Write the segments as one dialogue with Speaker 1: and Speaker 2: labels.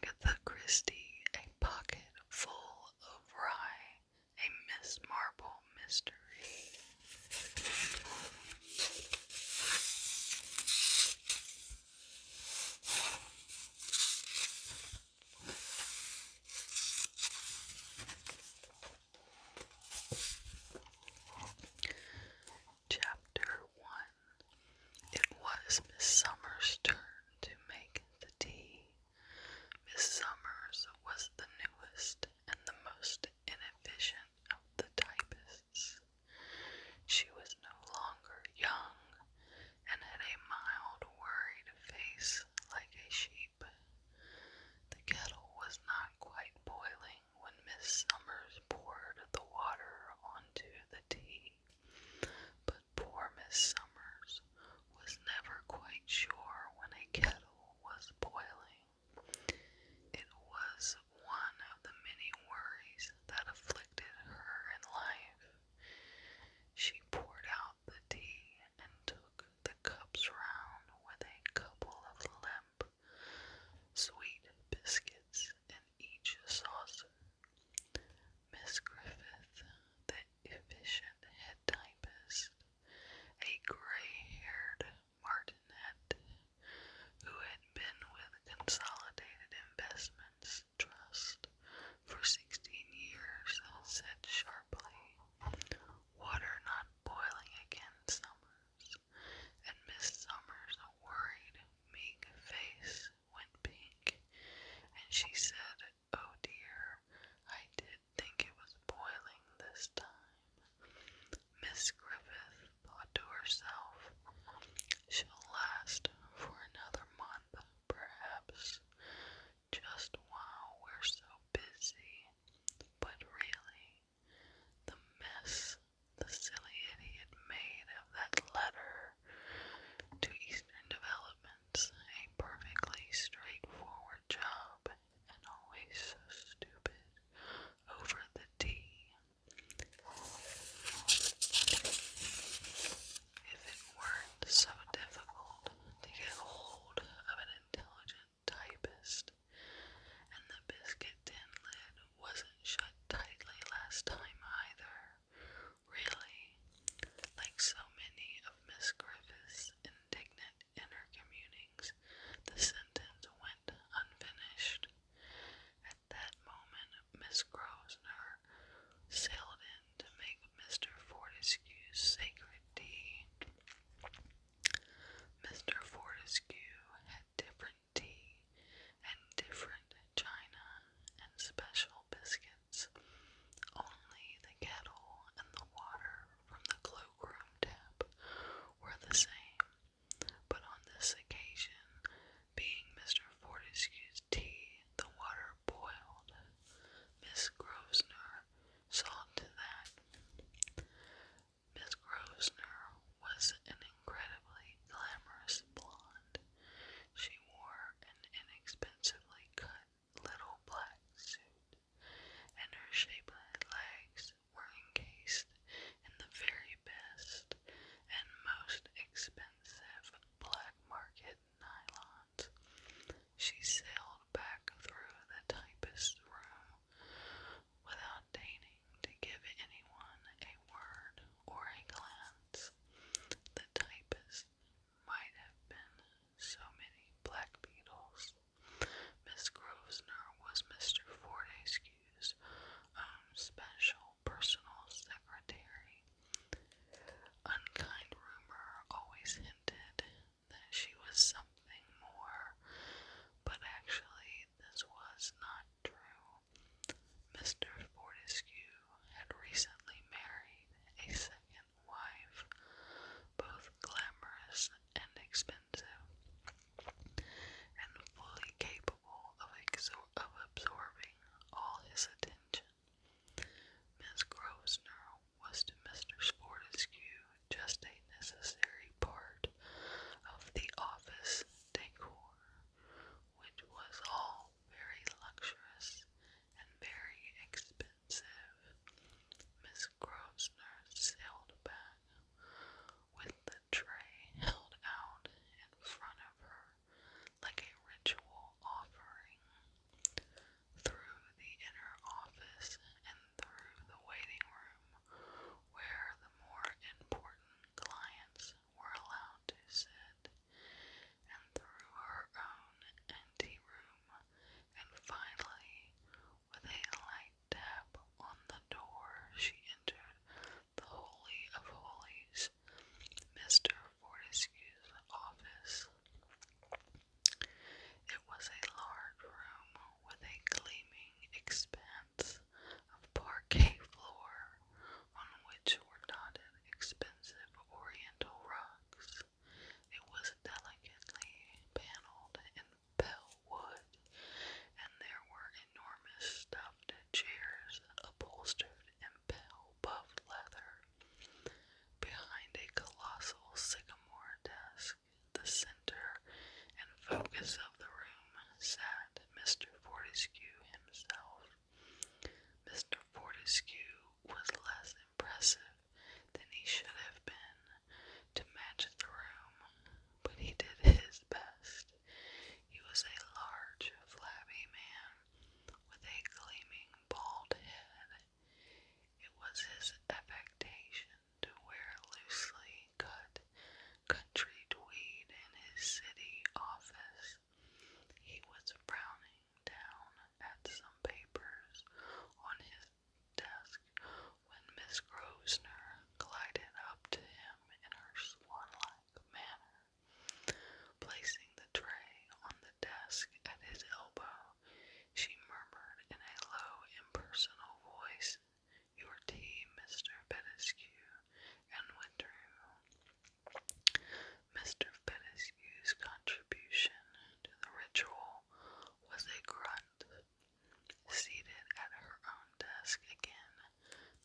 Speaker 1: Agatha Christie, A Pocket Full of Rye, a Miss Marple mystery. Chapter 1. It was Miss Summers' turn to make the tea. Miss Summers was the newest and the most inefficient of the typists. She was no longer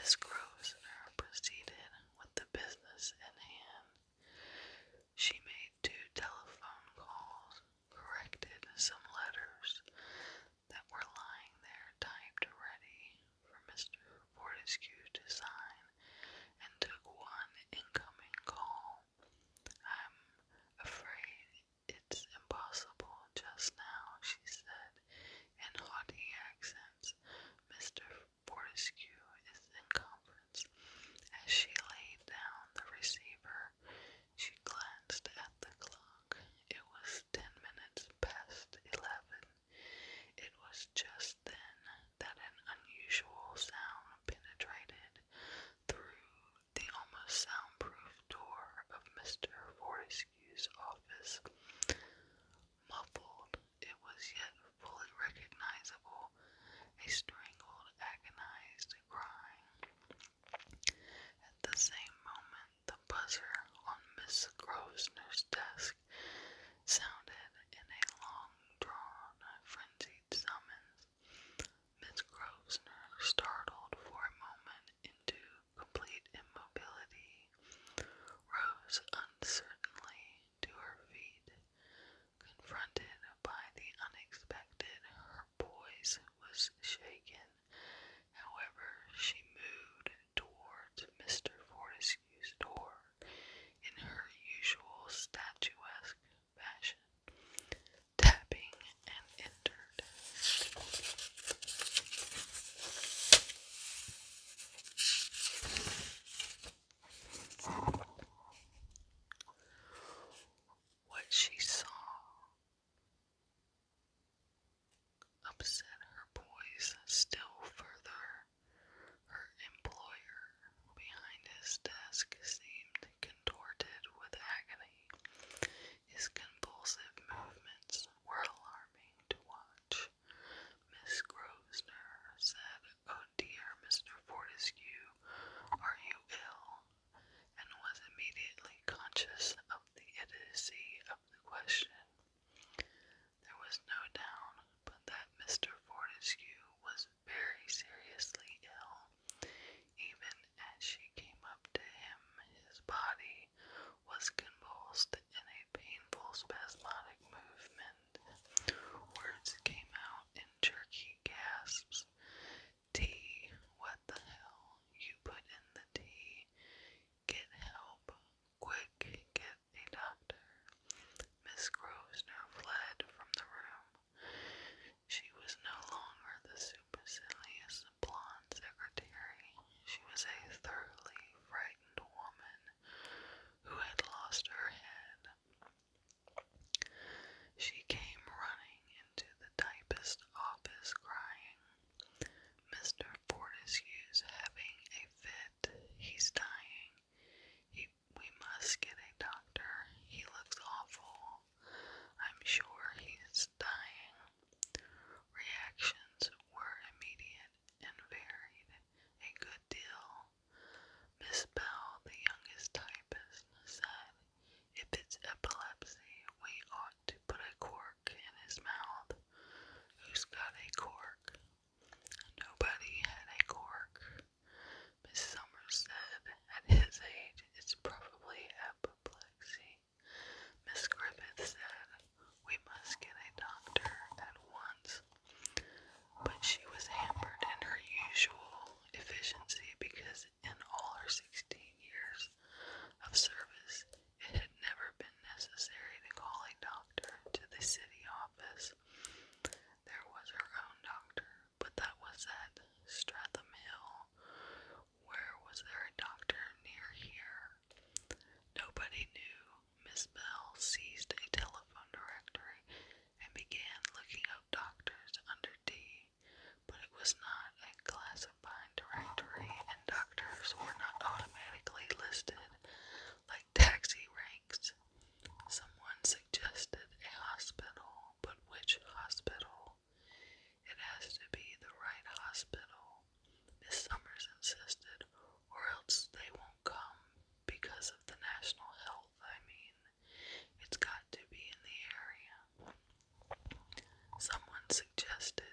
Speaker 1: Miss Grosvenor proceeded with the business in hand. She made 2 telephone calls, corrected some letters that were lying there typed ready for Mr. Fortescue to sign, and took 1 incoming call. "I'm afraid it's impossible just now," she said in haughty accents. "Mr. Fortescue is in conference." As she laid down the receiver, she glanced at the clock. It was 10 minutes past 11. It was just then that an unusual sound penetrated through the almost soundproof door of Mr. Fortescue's office. Muffled, it was yet fully recognizable, a strangled, agonized cry. At the same moment, the buzzer on Miss Grosvenor's desk sounded in a long-drawn, frenzied summons. Miss Grosvenor, startled for a moment into complete immobility, rose uncertainly to her feet. Confronted by the unexpected, her poise was shaken. However, she moved towards Mr. Fortescue's door in her usual statuesque fashion, tapping, and entered. What she saw upset her poise still further. Her employer, behind his desk, seemed contorted with agony. His convulsive movements were alarming to watch. Miss Grosvenor said, "Oh dear, Mr. Fortescue, are you ill?" and was immediately conscious of the idiocy of the question. There was no doubt but that Mr. Fortescue was very seriously ill. Even as she came up to him, his body was convulsed in a painful spasmodic movement. Words came out in jerky gasps. "Tea, what the hell? You put in the tea. Get help. Quick, get a doctor." Miss Grosvenor fled from the room. She was no longer the supercilious blonde secretary. She was a thoroughly frightened woman who had lost her head. She came running into the typist's office crying, "Mr. Fortescue's having a fit. He's dying. We must get a doctor. He looks awful. I'm sure he's dying." Reactions were immediate and varied a good deal. Miss Bell, the youngest typist, said, "If it's epilepsy, we ought to put a cork in his mouth." "Who's got a cork?" Nobody had a cork. Miss Summers said, "At his age, it's probably apoplexy." Miss Griffith said, "We must get a doctor at once." But she was hampered in her usual efficiency because in all her 16 years of service, it had never been necessary to call a doctor to the city office. There was her own doctor, but that was at Stratham Hill. Where was there a doctor near here? Nobody knew. Miss Bell seized a telephone directory and began looking up doctors under D, but it was not a classified directory, and doctors were not automatically listed like taxi ranks. Someone suggested a hospital, but which hospital? "It has to be the right hospital," Miss Summers insisted, "or else they won't come, because of the national health, I mean. It's got to be in the area." Someone suggested